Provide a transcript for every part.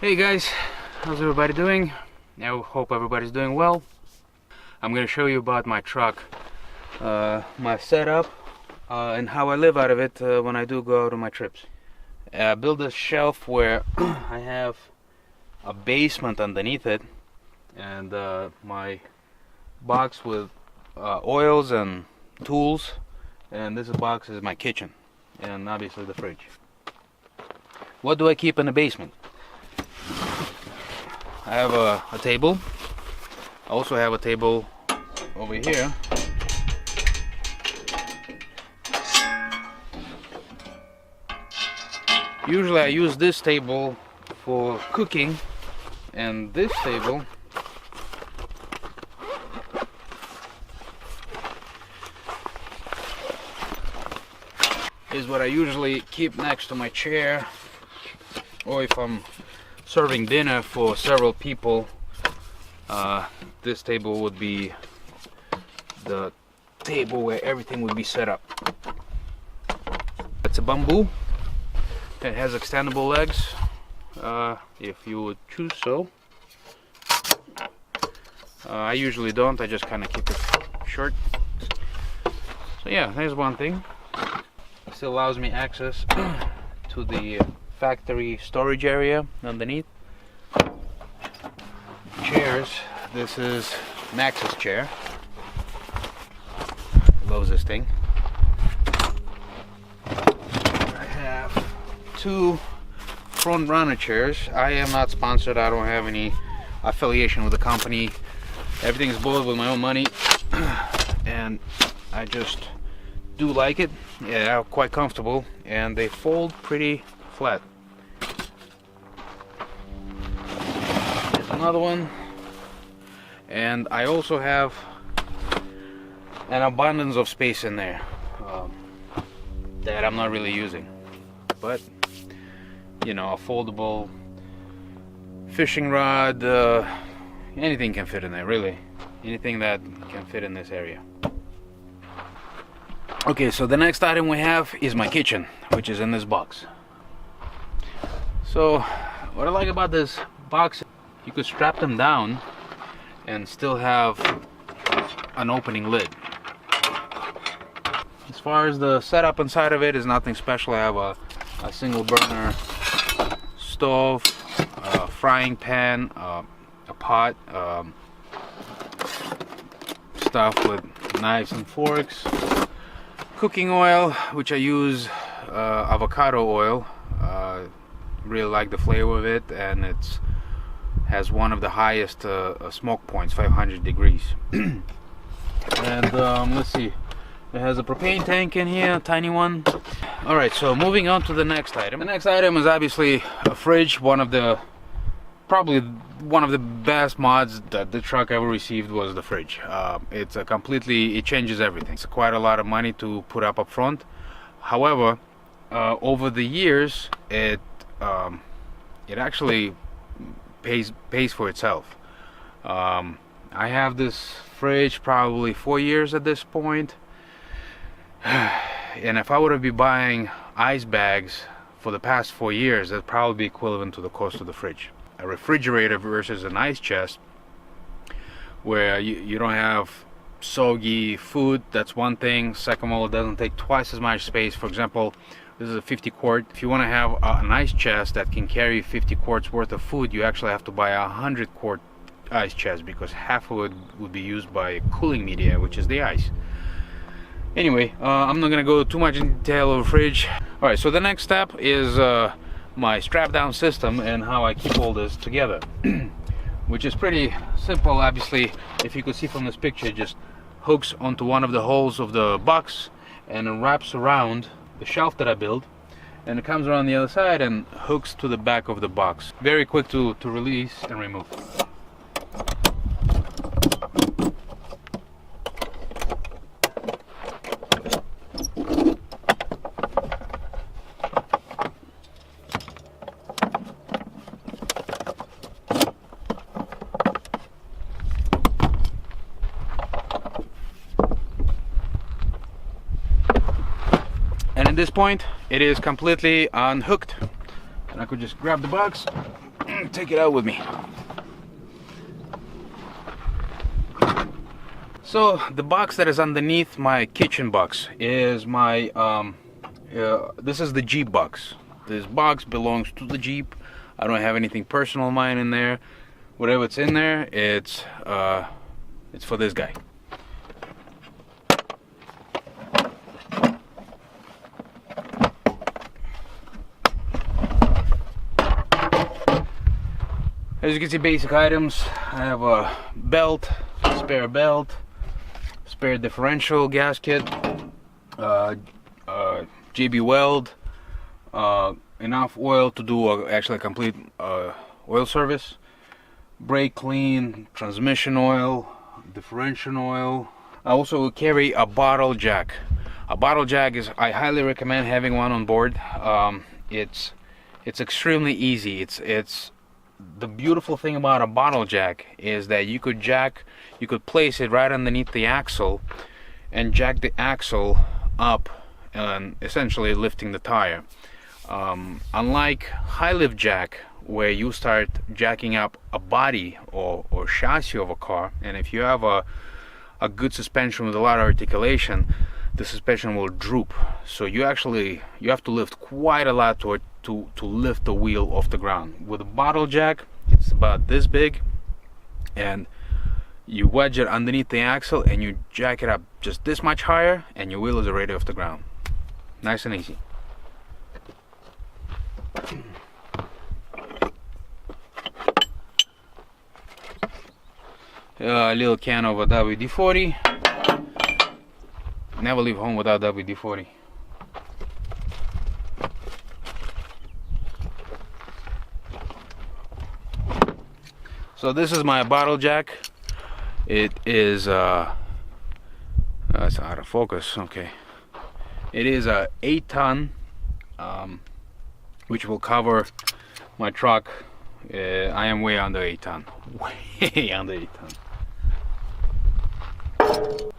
Hey guys, how's everybody doing? I hope everybody's doing well. I'm gonna show you about my truck, my setup, and how I live out of it when I do go out on my trips. I built a shelf where I have a basement underneath it, and my box with oils and tools, and this box is my kitchen, and obviously the fridge. What do I keep in the basement? I have a table. I also have a table over here. Usually I use this table for cooking, and this table is what I usually keep next to my chair, or if I'm serving dinner for several people, this table would be the table where everything would be set up. It's a bamboo. It has extendable legs, if you would choose so. I usually don't, I just kind of keep it short. So yeah, there's one thing. It still allows me access to the factory storage area underneath. Chairs. This is Max's chair. Loves this thing. I have two front runner chairs. I am not sponsored. I don't have any affiliation with the company. Everything is bought with my own money, and I just do like it. Yeah, quite comfortable, and they fold pretty flat. There's another one, and I also have an abundance of space in there that I'm not really using, but you know, a foldable fishing rod, anything can fit in there, really. Anything that can fit in this area. Okay, so the next item we have is my kitchen, which is in this box. So what I like about this box, you could strap them down and still have an opening lid. As far as the setup inside of it is nothing special. I have a single burner stove, a frying pan, a pot, stuff with knives and forks, cooking oil, which I use avocado oil. Really like the flavor of it, and it's has one of the highest smoke points, 500 degrees. And let's see, it has a propane tank in here, a tiny one. Alright, so moving on to the next item. The next item is obviously a fridge. Probably one of the best mods that the truck ever received was the fridge. It's it changes everything. It's quite a lot of money to put up front. However, over the years, it actually pays for itself. I have this fridge probably 4 years at this point, and if I were to be buying ice bags for the past 4 years, that'd probably be equivalent to the cost of the fridge. A refrigerator versus an ice chest, where you don't have soggy food, that's one thing. Second of all, it doesn't take twice as much space. For example, this is a 50 quart. If you want to have an ice chest that can carry 50 quarts worth of food, you actually have to buy a 100 quart ice chest, because half of it would be used by cooling media, which is the ice. Anyway, I'm not gonna go too much in detail of the fridge. Alright, so the next step is my strap down system and how I keep all this together. Which is pretty simple. Obviously, if you could see from this picture, it just hooks onto one of the holes of the box and it wraps around the shelf that I built, and it comes around the other side and hooks to the back of the box. Very quick to release and remove. And at this point, it is completely unhooked. And I could just grab the box and take it out with me. So the box that is underneath my kitchen box is my this is the Jeep box. This box belongs to the Jeep. I don't have anything personal of mine in there. Whatever's in there, it's for this guy. As you can see, basic items. I have a belt, spare differential gasket, JB weld, enough oil to do actually a complete oil service, brake clean, transmission oil, differential oil. I also carry a bottle jack. A bottle jack is, I highly recommend having one on board. It's extremely easy. It's the beautiful thing about a bottle jack is that you could place it right underneath the axle and jack the axle up, and essentially lifting the tire. Unlike high lift jack, where you start jacking up a body or chassis of a car, and if you have a good suspension with a lot of articulation, the suspension will droop. So you have to lift quite a lot to lift the wheel off the ground. With a bottle jack, it's about this big, and you wedge it underneath the axle and you jack it up just this much higher, and your wheel is already off the ground. Nice and easy. A little can of a WD-40. Never leave home without WD-40. So this is my bottle jack. It is it's out of focus. Okay, it is a 8-ton, which will cover my truck. I am way under 8-ton. Way under 8-ton.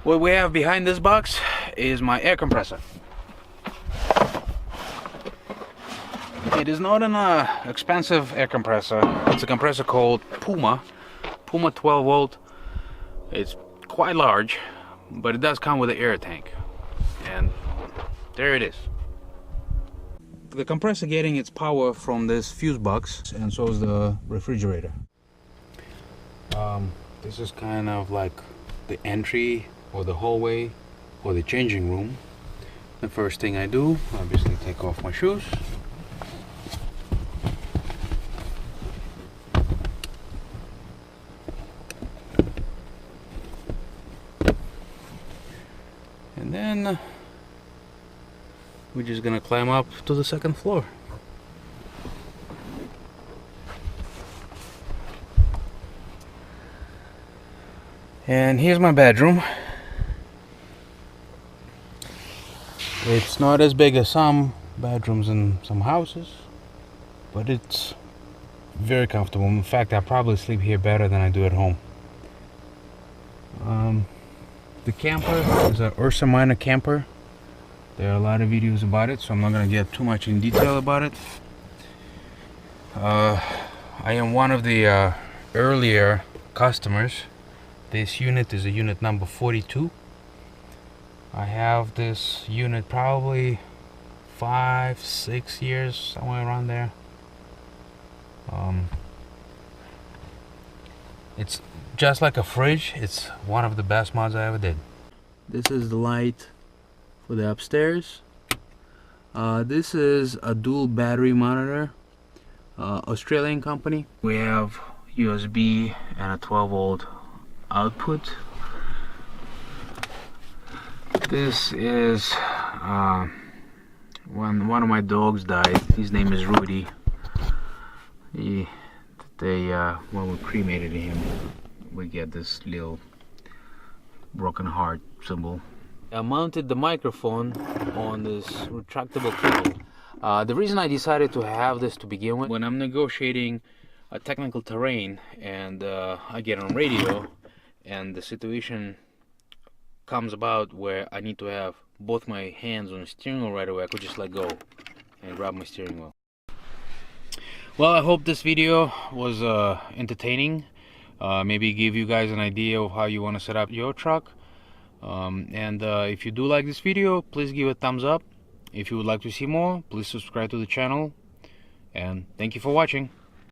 What we have behind this box is my air compressor. It is not an expensive air compressor. It's a compressor called Puma 12 volt. It's quite large, but it does come with an air tank, and there it is. The compressor getting its power from this fuse box, and so is the refrigerator. This is kind of like the entry or the hallway or the changing room. The first thing I do, obviously, take off my shoes. And then we're just gonna climb up to the second floor. And here's my bedroom. It's not as big as some bedrooms in some houses, but it's very comfortable. In fact, I probably sleep here better than I do at home. The camper is an Ursa Minor camper. There are a lot of videos about it, so I'm not going to get too much in detail about it. I am one of the earlier customers. This unit is a unit number 42. I have this unit probably 5-6 years, somewhere around there. It's just like a fridge. It's one of the best mods I ever did. This is the light for the upstairs. This is a dual battery monitor, Australian company. We have USB and a 12 volt output. This is when one of my dogs died. His name is Rudy. When we cremated him, we get this little broken heart symbol. I mounted the microphone on this retractable cable. The reason I decided to have this to begin with, when I'm negotiating a technical terrain and I get on radio and the situation comes about where I need to have both my hands on the steering wheel right away, I could just let go and grab my steering wheel. Well, I hope this video was entertaining. Maybe give you guys an idea of how you want to set up your truck. And if you do like this video, please give it a thumbs up. If you would like to see more, please subscribe to the channel. And thank you for watching.